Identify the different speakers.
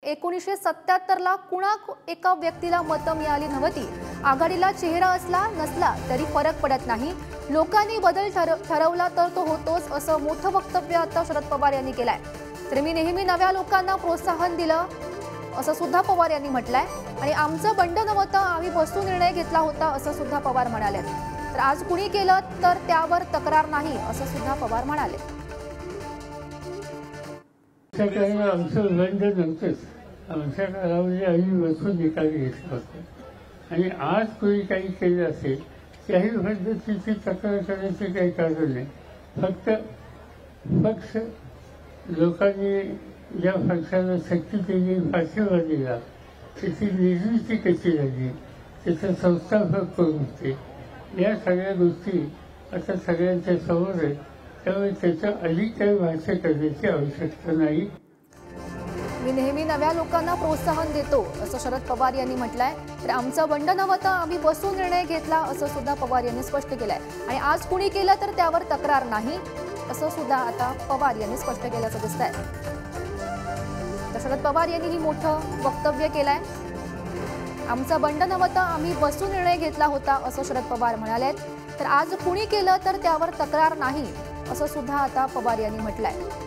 Speaker 1: 1977ला कुणा एका व्यक्तीला मतं मिळाली नव्हती। आघाडीला चेहरा असला नसला तरी फरक पडत नाही। लोकांनी बदल ठरवला तर तो होतोच, असं मोठं वक्तव्य आता शरद पवार यांनी केलंय। तर मी नेहमी नव्या लोकांना प्रोत्साहन दिलं असं सुद्धा पवार यांनी म्हटलंय। आणि आमचं बंड नव्हतं, आम्ही बसून निर्णय घेतला होता असं सुद्धा पवार म्हणाले। तर आज कुणी केलं तर त्यावर तक्रार नाही असं सुद्धा पवार म्हणाले।
Speaker 2: आमचं बंड नव्हतंच, आमच्या काळामध्ये आम्ही बसून निकाल घेतला होता। आणि आज कोणी काही केलं असेल त्याही पद्धतीची तक्रार करण्याचे काही कारण नाही। फक्त लोकांनी ज्या पक्षाला शक्ती केली, फाशीवर दिला, त्याची निर्मिती कशी झाली, त्याचं संस्थापक कोण होते, या सगळ्या गोष्टी आता सगळ्यांच्या समोर आहेत। त्यामुळे त्याच्या अधिक काही भाष्य करण्याची आवश्यकता नाही।
Speaker 1: मी नेहमी नव्या लोकांना प्रोत्साहन देतो असं शरद पवार यांनी म्हटलंय। तर आमचं बंड नव्हतं, आम्ही बसून निर्णय घेतला असं सुद्धा पवार यांनी स्पष्ट केलंय। आणि आज कुणी केलं तर त्यावर तक्रार नाही असं सुद्धा आता पवार यांनी स्पष्ट केल्याचं दिसतंय। तर शरद पवार यांनी ही मोठं वक्तव्य केलंय। आमचं बंड नव्हतं, आम्ही बसून निर्णय घेतला होता असं शरद पवार म्हणाले। तर आज कुणी केलं तर त्यावर तक्रार नाही असं सुद्धा आता पवार यांनी म्हटलंय।